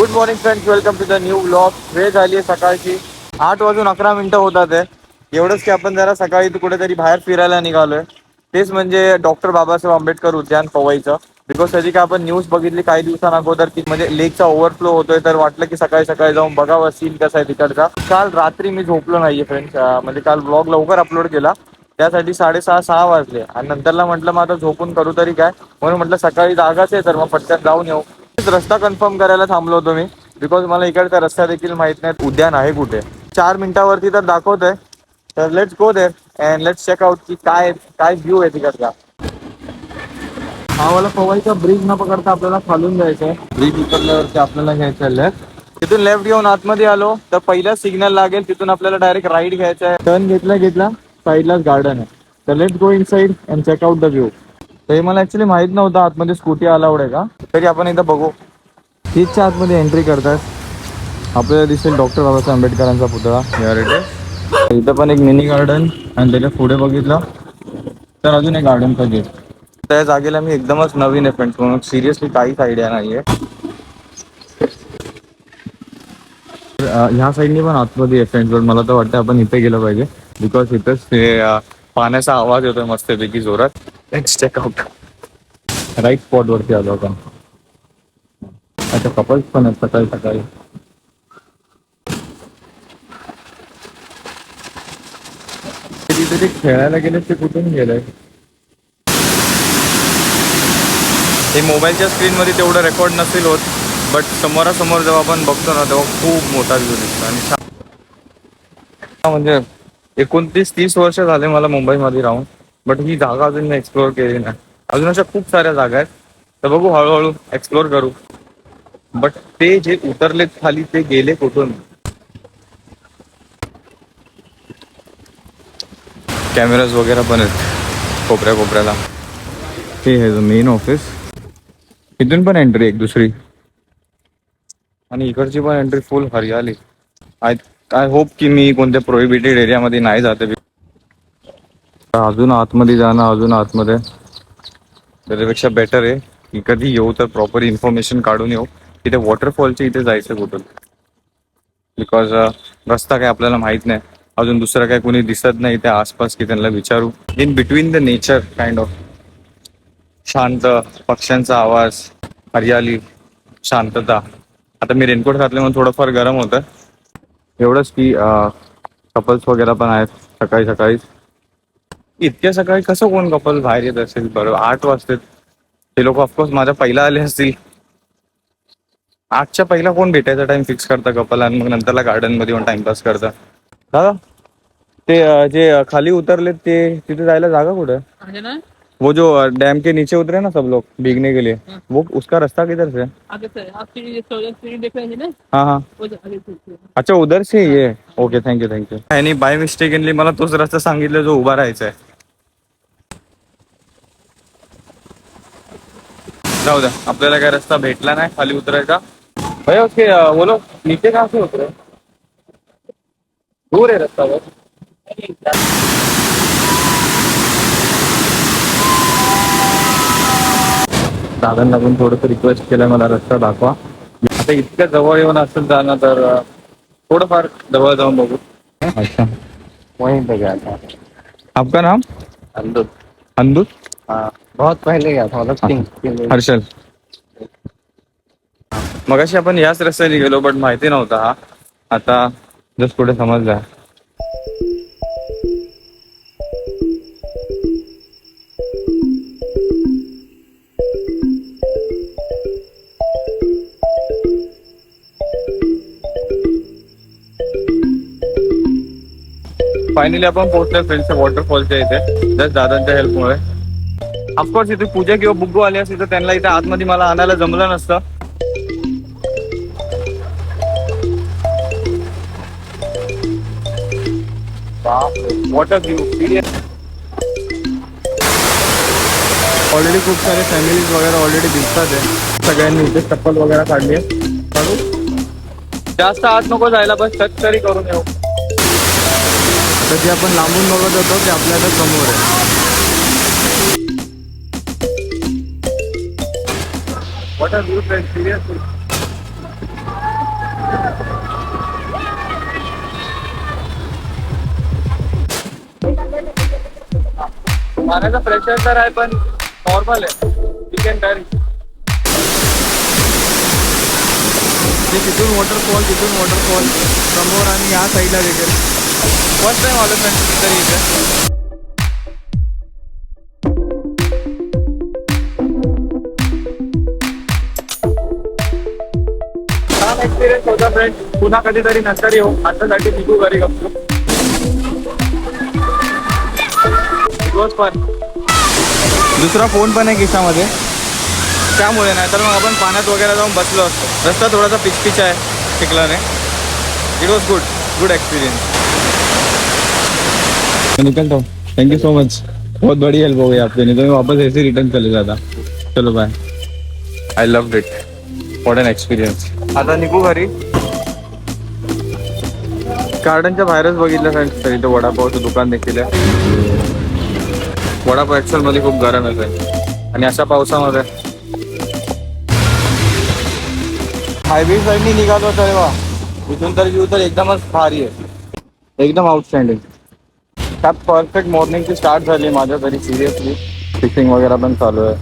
Good morning friends, welcome to the new vlog. वेळ झाली आहे सकाळची 8:11 होतात आहे. एवढंच की आपण जरा सकाळी कुठेतरी बाहेर फिरायला निघालोय. तेच म्हणजे डॉक्टर बाबासाहेब आंबेडकर उद्यान पवईचं. बिकॉज त्याची काय आपण न्यूज बघितली काही दिवसांअगोदर की म्हणजे लेकचा ओव्हरफ्लो होतोय, तर वाटलं की सकाळी सकाळी जाऊन बघावं सीन कसा आहे तिकडचा. काल रात्री मी झोपलो नाहीये फ्रेंड्स, म्हणजे काल व्लॉग लवकर अपलोड केला त्यासाठी 6:30 वाजले आणि नंतरला म्हटलं मग आता झोपून करू तरी काय, म्हणून म्हटलं सकाळी जागाच आहे तर मग पटकन जाऊन येऊ. रस्ता कन्फर्म करायला थांबलो होतो मी, बिकॉज मला इकडचा रस्ता देखील माहित नाही उद्यान आहे कुठे. 4 मिनिटावरती तर दाखवतंय, तर let's go there and let's check out की काय काय व्ह्यू आहे तिकडचा. हा वाला पवईचा ब्रिज न पकडता आपल्याला खालून जायचं आहे. ब्रिज उतरल्यावरती आपल्याला घ्यायचं आहे लेफ्ट. तिथून लेफ्ट घेऊन आतमध्ये आलो तर पहिला सिग्नल लागेल, तिथून आपल्याला डायरेक्ट राईट घ्यायचा आहे. टर्न घेतला साईडलाच गार्डन आहे. तर let's go inside and check out the view. हे मला ऍक्च्युली माहित नव्हतं आतमध्ये स्कूटी अलाउड आहे का, तरी आपण एकदा बघू. तीचच्या आतमध्ये एंट्री करतात आपल्याला दिसेल डॉक्टर बाबासाहेब आंबेडकरांचा पुतळा. इथं पण एक मिनी गार्डन आणि त्याच्या पुढे बघितलं तर अजून एक गार्डनचा गेट. त्या जागेला मी एकदमच नवीन आहे फ्रेंड्स, म्हणून सिरियसली काहीच आयडिया नाहीये. ह्या साईडनी पण आतमध्ये आहे फ्रेंड्स, पण मला तर वाटतं आपण इथे गेलं पाहिजे बिकॉज इथंच ते पाण्याचा आवाज येतोय मस्तपैकी जोरात. Let's check out. Right spot वरती आलो आपण. अच्छा, कपल्स पण आहेत सकाळी सकाळी. तिथे ते खेळायला गेले ते कुठून गेलंय. ते मोबाईलच्या स्क्रीनमध्ये तेवढं रेकॉर्ड नसेल होत, बट समोरासमोर जेव्हा आपण बघतो ना तेव्हा खूप मोठा व्ह्यू दिसतो. आणि म्हणजे 29-30 वर्ष झाले मला मुंबईमध्ये राहून, बट ही जागा अजून मी एक्सप्लोअर केली नाही. अजून अशा खूप साऱ्या जागा आहेत, तर बघू हळूहळू एक्सप्लोअर करू. बट ते जे उतरलेत खाली ते गेले कुठून. कॅमेराज वगैरे पण आहेत कोपऱ्या कोपऱ्याला. हे आहे मेन ऑफिस. इथून पण एंट्री एक दुसरी, आणि इकडची पण एंट्री फुल हरियाली. आय होप की मी कोणत्या प्रोहिबिटेड एरियामध्ये नाही जाते. अजून आतमध्ये जाणं, अजून आतमध्ये, त्याच्यापेक्षा बेटर आहे की कधी येऊ तर प्रॉपर इन्फॉर्मेशन काढून येऊ. इथे वॉटरफॉलच्या इथे जायचं कुठून, बिकॉज रस्ता काय आपल्याला माहित नाही. अजून दुसरं काय कोणी दिसत नाही त्या आसपास की त्यांना विचारू. In between the nature kind of. शांत पक्ष्यांचा आवाज, हरियाली, शांतता. आता मी रेनकोट घातल्यामुळे थोडंफार गरम होतं. एवढंच की कपल्स वगैरे पण आहेत सकाळी सकाळी. इतक्या सकाळी कसं कोण कपल बाहेर येत असेल. बरोबर 8 वाजतात. ते लोक ऑफकोर्स माझ्या पहिला आले असतील. 8च्या पहिला कोण भेटायचा टाइम फिक्स करता कपल आणि मग नंतरला गार्डन मध्ये येऊन टाइमपास करता. दादा ते जे खाली उतरले ते तिथे जायला जागा कुठे है? वो जो डैम के नीचे उतरे ना सब लोग भीगने के लिए, वो उसका रास्ता किधर से? आगे से आपकी देख रहे हैं ना? हाँ हाँ, अच्छा उधर से ये. Okay, thank you. आणि बाय मिस्टेकनली मला तोच रस्ता सांगितलं जो उभा राहायचा आहे. जाऊ द्या, आपल्याला काय रस्ता भेटला नाही खाली उतरायचा. भैया उसके वो लोग नीचे कहाँ से उतरे? दूर आहे रस्ता वो. दादांना पण थोडंसं रिक्वेस्ट केलं मला रस्ता दाखवा. आता इतक्या जवळ येऊन असेल जाणं तर थोडंफार जवळ जाऊन बघू. अच्छा, वहीं पे गया था. आपका नाम? अंदुत. अंदुत? हाँ, बहुत पहले गया था मतलब हर्षल. मगाशी आपण याच रस्त्याने गेलो बट माहिती नव्हता हा. आता जस्ट पुढे समजला. फायनली आपण पोहोचलो फ्रेंड्सच्या वॉटरफॉलच्या इथे, जस्ट दादांच्या हेल्पमुळे. ऑफकोर्स इथे पूजा किंवा बुग्गू आले असते तर त्यांना इथे आतमध्ये मला आणायला जमलं नसतं. Water view. ऑलरेडी खूप सारे फॅमिलीज वगैरे ऑलरेडी दिसतात आहे. सगळ्यांनी इथे चप्पल वगैरे काढली आहे. जास्त आत नको जायला, बस टच तरी करून येऊ. आता जे आपण लांबून बघत होतो ते आपल्याला समोर आहे. Water view seriously. पाण्याचा प्रेशर तर आहे पण नॉर्मल आहे, वी कॅन कॅरी. तिथून वॉटरफॉल समोर आणि या साईडला देखील फर्स्ट टाइम आलो फ्रेंड्स तरी इथे. छान एक्सपिरियन्स होता फ्रेंड. पुन्हा कधीतरी नंतर येऊ. आतासाठी निघू घरी गप्पू. पण दुसरा फोन पण आहे खिशामध्ये, त्यामुळे नाही तर मग आपण पाण्यात वगैरे जाऊन बसलो असतो. रस्ता थोडासा पिचपिच आहे चिखलाने. It was good experience. निकलता हूँ. Thank you so much. बहुत बड़ी हेल्प हो गई आपसे, नहीं तो मैं वापस ऐसे ही रिटर्न चले जाता. चलो bye. I loved it. What an experience. आता निघू घरी. गार्डनच्या बाहेरच बघितलं फ्रेंड्स तर इथे वडापावचं दुकान देखील आहे. वडापाव ऍक्च्युअल मध्ये खूप गरम आहे आणि अशा पावसामध्ये हायवे साईडनी निघालो तर वा इथून तर व्ह्यू तर एकदमच भारी आहे, एकदम आउटस्टँडिंग. त्यात परफेक्ट मॉर्निंगची स्टार्ट झाली माझ्या तरी सिरियसली. फिशिंग वगैरे पण चालू आहे.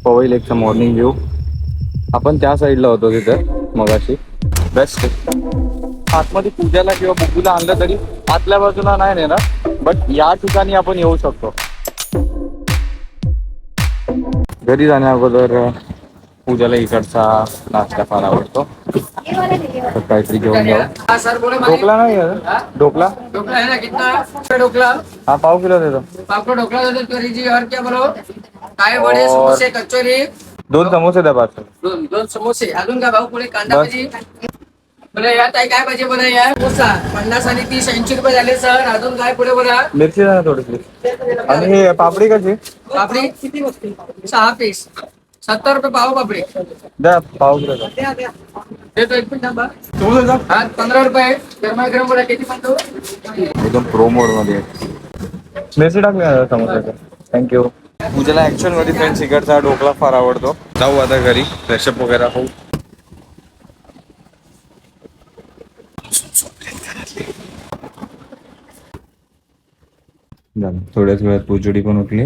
पवई लेकचा मॉर्निंग व्ह्यू. आपण त्या साईडला होतो तिथे मगाशी. बेस्ट. आतमध्ये पूजाला किंवा बुद्धूला आणलं तरी आतल्या बाजूला नाही नेणार, बट या ठिकाणी आपण येऊ शकतो. घरी जाण्या अगोदर पूजाला इकडचा नाश्ता फार आवडतो, तर काहीतरी घेऊन जाऊ. ढोकला नाही आहे. ढोकला है ना, कितना ढोकला? हा पाव किलो देतो. पाव किलो ढोकला दे दो जी. और क्या बोलो? काय वडे, समोसे, कचोरी. 2 समोसे द्या पार्सल. दोन समोसे. अजून काय भाऊ? पुढे कांदा बस. भाजी. बोला या ताई, काय पाहिजे बोला या. 50 आणि 30 80 रुपये झाले सर. अजून काय पुढे बोला? मिरची द्या थोडीशी. आणि हे पापडी कशी? पापडी 6 पीस 70 रुपये पाव पापडी. द्या पाव किलो द्या. देतो एक मिनिट थांबा. हा 15 रुपये. गरमागरम बोला किती म्हणतो? एकदम प्रो मोड मध्ये. मिरची टाकली समोसा. थँक्यू. पूजेला ऍक्च्युअल मध्ये फ्रेंड्स इकडचा ढोकला फार आवडतो. जाऊ आता घरी फ्रेशअप वगैरे होऊ. थोड्याच वेळात पूजुडी पण उठली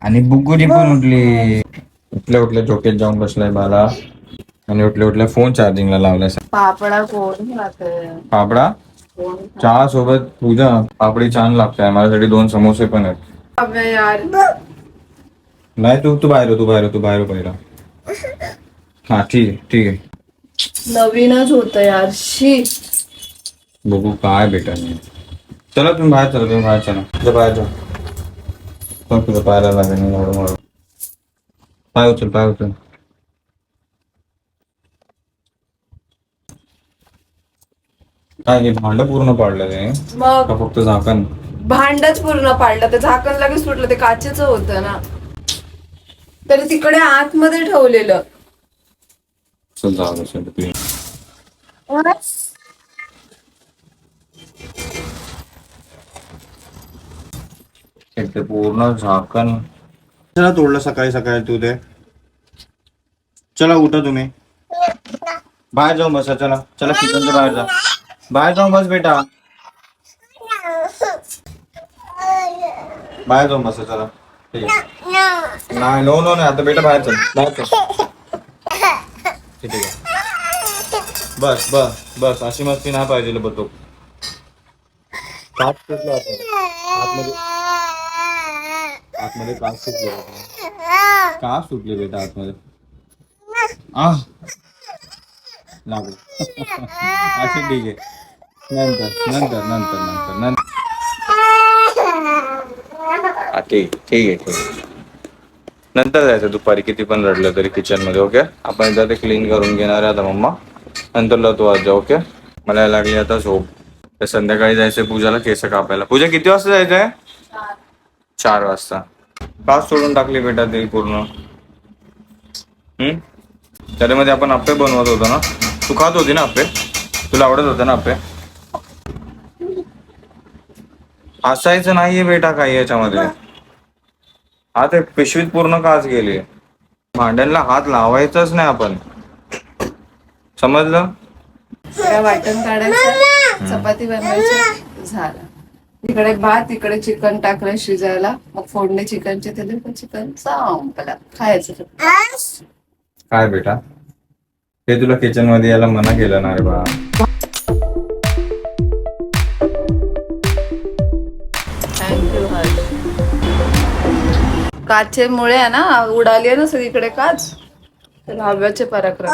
आणि बुगुडी पण उठली. उठल्या झोपेत जाऊन बसलाय बाला आणि उठल्या फोन चार्जिंगला लावलाय. पापडा कोण खाते? पापडा चहा सोबत पूजा. पापडी छान लागते. माझ्यासाठी 2 समोसे पण आहेत. अबे यार नाही तू बाहेर. हा ठीक आहे. नवीनच होत यार. शी बघू काय बेटा नाही. चला तुम्ही बाहेर चला. बाहेर जा. तुझं पाहायला लागेल हळूहळू. पाय उचल. काय भांड पूर्ण पाडलं ते मग का फक्त झाकण? भांडच पूर्ण पाडलं. ते झाकण लगेच सुटलं. ते काचेचं होतं ना, तरी तिकडे आतमध्ये ठेवलेलं. चल जाऊ दे. ते पूर्ण झाकण चला तोडलं सकाळी तू ते. चला उठा तुम्ही. बाहेर जाऊन बसा. चला किचनच्या बाहेर जाऊन बस बेटा. बाहेर जाऊन बसा. चला ठीक आहे. नाही नो आता बेटा बाहेर चल. ठीक आहे. बस अशी मस्ती नाही पाहिजे. बघतो काच सुटला आतमध्ये काच सुटली बेटा आतमध्ये. लागलं. अच्छा ठीक आहे. नंतर ठीक आहे. नंतर जायचं दुपारी किती पण रडलं तरी किचन मध्ये. ओके आपण एकदा ते क्लीन करून घेणार आहे आता मम्मा. नंतरला तू आज जा. ओके मला लागली आता झोप. तर संध्याकाळी जायचंय पूजाला केस कापायला. पूजा किती वाजता जायचंय? 4 वाजता. काच सोडून टाकली बेटा ते पूर्ण. त्याच्यामध्ये आपण आप्पे बनवत होतो ना. तू खात होती ना आप्पे? तुला आवडत होते ना आप्पे? असायचं नाहीये बेटा काही याच्यामध्ये. हा ते पिशवीत पूर्ण काच गेली. भांड्यांना हात लावायचाच नाही आपण, समजलं? वाटण काढायचं, चपाती बनवायची, झालं. इकडे भात, इकडे चिकन टाकलं शिजायला, मग फोडणी चिकनचे दिले, मग चिकन संपलं खायचं. काय बेटा, ते तुला किचन मध्ये यायला मना केलं ना रे बा. थँक्यू. काचेमुळे आहे ना, उडाली आहे ना सगळीकडे काच, तर हव्याचे पराक्रम.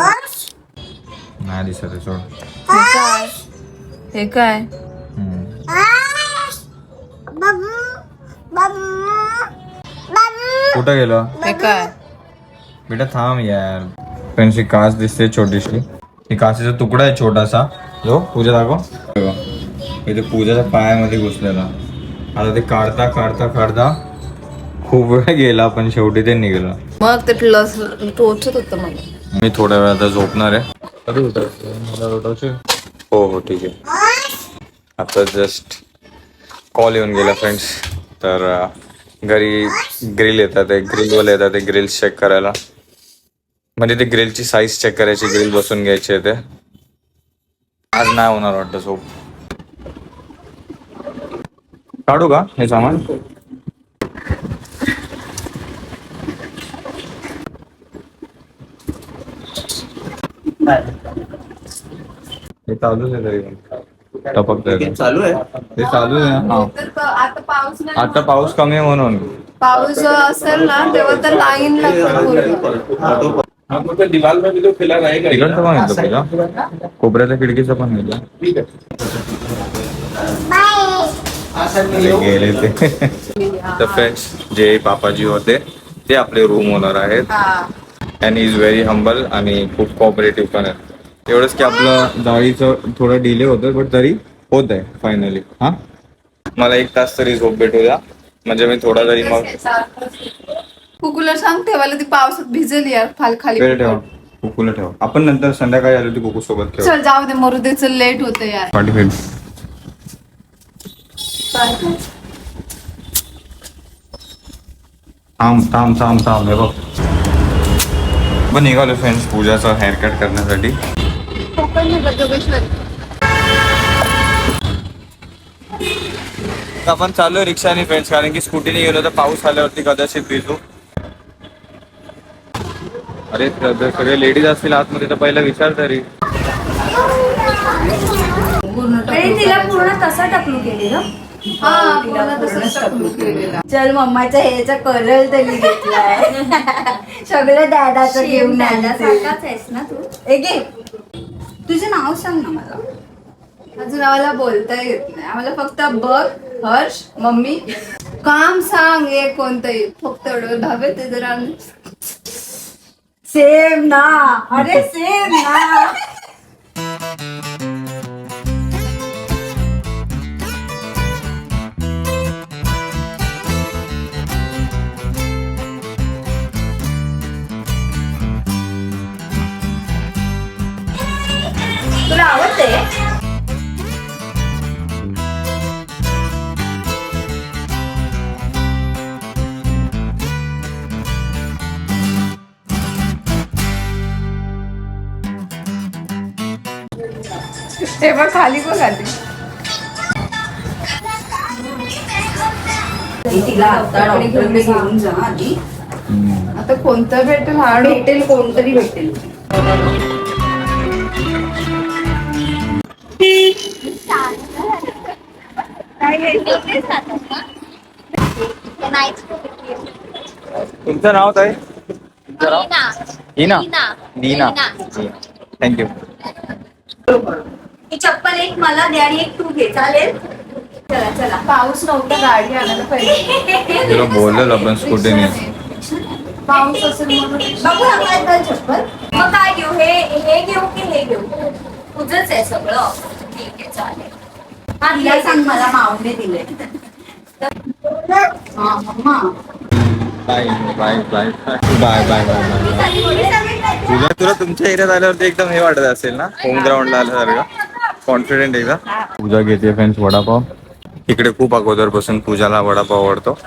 नाही दिसत आहे, सोड. हे काय, हे काय? कुठं गेलो हे काय? बेटा, थांब यार. फ्रेंड्स, ही काच दिसते छोटीशी, ही काचेचा तुकडा आहे छोटासा, जो पूजा दाखव. इथे पूजाच्या पायामध्ये घुसलेला. आता ते काढता काढता काढता खूप वेळ गेला, पण शेवटी ते निघालं. मग ते टोचत होतं मला. मी थोड्या वेळ आता झोपणार आहे. मला उठवशील? हो हो, ठीक आहे. आता जस्ट कॉल येऊन गेला फ्रेंड्स. तर घरी ग्रिल येतात, ग्रिलवाले येतात ते ग्रिल्स चेक करायला. म्हणजे ते ग्रिलची साईज चेक करायची, ग्रिल बसून घ्यायची आहे. ते आज नाही होणार वाटतं झोप. काढू का हे सामान? हे चालूच आहे तरी टपक चालू आहे. ते चालू आहे ना. तर आता पाऊस नाही, आता पाऊस कमी आहे म्हणून. पाऊस असेल ना तेव्हा तर लाईन लागतं. दिवाल में भी तो खिला रहेगा. तिकडचं पण येतं तुझा, कोपऱ्याच्या खिडकीचं पण येतं. गेले ते. तर फ्रेंड्स, जे पापाजी होते ते आपले रूम ओनर आहेत. अँड इज व्हेरी हंबल आणि खूप कोऑपरेटिव्ह पण आहे. एवढंच की आपलं जाळीचं थोडं डिले होतं, बट तरी होत आहे फायनली. हा, मला 1 तास तरी झोप भेटू द्या, म्हणजे मी थोडा तरी मग. कुकूला सांग ठेवायला, ती पावसात भिजेल यार, खाली. ठेवा, कुकूला ठेवा. आपण नंतर संध्याकाळी आलो ती कुकू सोबत ठेवा. चल जाऊ दे, मरू दे, चल लेट होते यार. थांब थांब थांब थांब, हे बघ. पण निघालो फ्रेंड्स पूजाचं हेअरकट करण्यासाठी. आपण चालू रिक्षाने फ्रेंड्स, कारण की स्कूटीने गेलो तर पाऊस आल्यावरती कदाचित भिजू. अरे सगळे लेडीज असतील आतमध्ये तर पहिला विचार तरी. तिला पूर्ण तसा टकलू केली ना. चल, मम्माच्या ह्याचा करल तरी घेतलाय. सगळं दादाचं घेऊन दादासारखाच आहेस ना तू. ए घे, तुझं नाव सांग ना मला. अजून आम्हाला बोलता येत नाही, आम्हाला फक्त बघ, हर्ष, मम्मी, काम सांग एक कोणतंही, फक्त एवढं धावे ते जरा. सेम ना, अरे सेम ना. तुला आवडते? तेव्हा खाली बघ आधी. तिला आता डॉक्टरकडे घेऊन जा आधी. आता कोणतं भेटेल? हा भेटेल, कोणतरी भेटेल. तुमचं नाव काय? नीना. नीना, थँक्यू. ही चप्पल एक मला दे आणि एक तू घे, चालेल? चला चला. पाऊस नव्हता, गाडी आणायला पाहिजे. तुला बोललेलं आपण स्कूटीने. पाऊस असेल म्हणून. बघू आपल्याला चप्पल. मग काय घेऊ? हे घेऊ की हे घेऊ? तुझंच आहे सगळं. ठीक आहे, चालेल. हा, तिला सांग मला माऊने दिले. हा मम्मा. Bye bye bye bye bye bye. तुला तुमच्या एरियात आल्यावरती एकदम हे वाटत असेल ना, होम ग्राउंडला आल्यासारखं कॉन्फिडेंट एकदम. पूजा घेते फ्रेंड्स वडापाव. इकडे खूप अगोदरपासून पूजाला वडापाव आवडतो.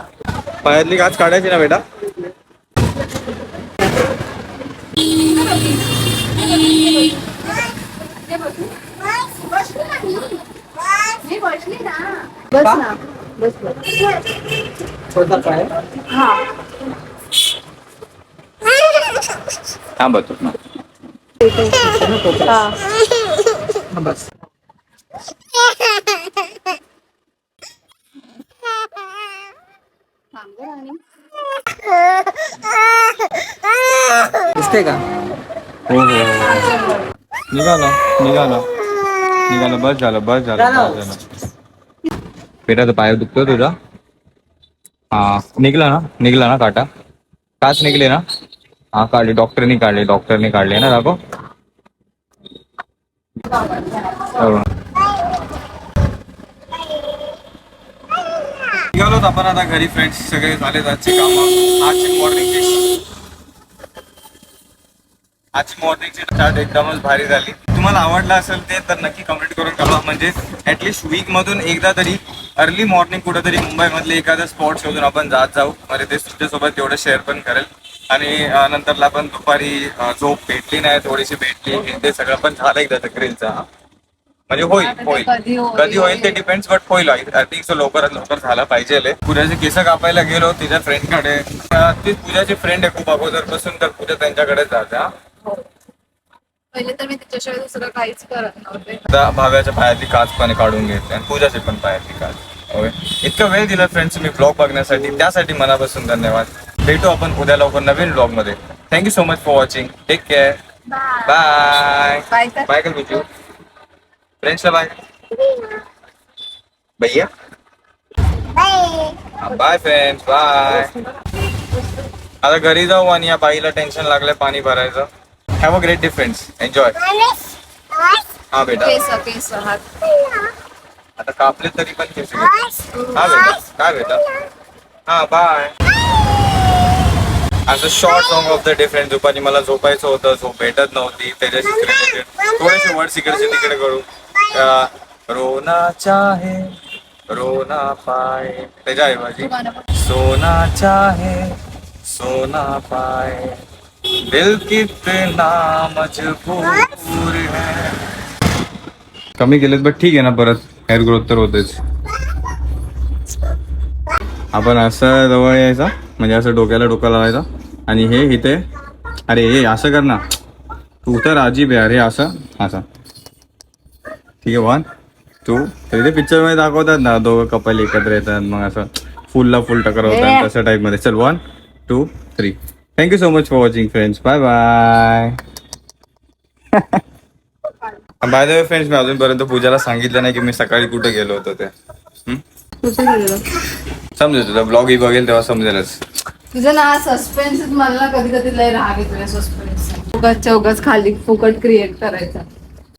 पायातली काच काढायची ना बेटा. बस ना. छोटा पाय हा थांब तू ना. हा. हा, बस दिसते का? हो हो निघाला निघाला निघाला. बस झालं बस झालं बस झालं. पेटाचा पाय दुखतोय तुझा? हा निघला ना काटा? काच निघले ना? हा काढले डॉक्टरनी काढले ना दाखव. हो. निघालोत आपण आता घरी फ्रेंड्स. सगळे झाले आजचे काम. आजची मॉर्निंगची स्टार्ट एकदमच भारी झाली. तुम्हाला आवडला असेल ते तर नक्की कमेंट करून कळवा. म्हणजे ऍटलिस्ट वीक मधून एकदा तरी अर्ली मॉर्निंग कुठेतरी मुंबईमधले एखादा स्पॉट शोधून आपण जात जाऊ. म्हणजे ते तुमच्यासोबत तेवढं शेअर पण करेल. आणि नंतरला पण दुपारी झोप भेटली नाही, थोडीशी भेटली, ते सगळं पण झालं एकदा ग्रिलचा. म्हणजे होईल कधी होईल ते डिपेंड्स, बट होईल. आय थिंक सो लवकरात लवकर झाला पाहिजे. पूजाचे केस कापायला गेलो तिच्या फ्रेंडकडे. ती पूजाची फ्रेंड आहे खूप अगोदरपासून, तर पूजा त्यांच्याकडे जाते. पहिले तर मी तिच्याशिवाय दुसरं काहीच करत नव्हते. आता भाव्याच्या पायातली काच पण काढून घेतली आणि पूजाची पण पायातली काच. ओके, इतका वेळ दिला फ्रेंड्स मी ब्लॉग बघण्यासाठी, त्यासाठी मनापासून धन्यवाद. भेटू आपण उद्या लवकर नवीन ब्लॉग मध्ये. Thank you so much for watching. Take care. Bye bye कर बिजू. फ्रेंड्सला बाय. भैया बाय फ्रेंड्स बाय. आता घरी जाऊ आणि या बाईला टेन्शन लागलंय पाणी भरायचं. Have a great day friends. Enjoy. हा बेटा केस हात आता कापले तरी पण केस. हा बेटा काय बेटा. हा बाय. असं short song of the day friend. दुपारी मला झोपायचं होतं, झोप भेटत नव्हती, त्याच्याशी रिलेटेड थोडेसे वर्ड इकडचे तिकडे करू. रोना चाहे रोना पाए, त्याच्याऐवजी सोना चाहे सोना पाए, दिल कितना मजबूर है. कमी केलेत बट ठीक आहे ना, परत हेअर ग्रोथ तर होतेच. आपण असं जवळ यायचा, म्हणजे असं डोक्याला डोका लावायचा आणि हे इथे. अरे हे असं कर ना तू, तर अजीब आहे. अरे असं असं ठीक आहे. 1 2 ते पिक्चर मध्ये दाखवतात ना, दोघं कपल एकत्र येतात मग असं फुलला फुल टकर होतात तसं टाईप मध्ये. चल 1 2 3. Thank you so much for watching friends. Bye bye. By the way friends, मी अजूनपर्यंत पूजाला सांगितलं नाही की मी सकाळी कुठे गेलो होतो ते. समजेल तुझा ब्लॉग ही बघेल तेव्हा समजेलच. तुझं ना सस्पेन्स मला ना कधी कधी लय राग येतो. सस्पेन्स उगाच खाली फुकट क्रिएट करायचा.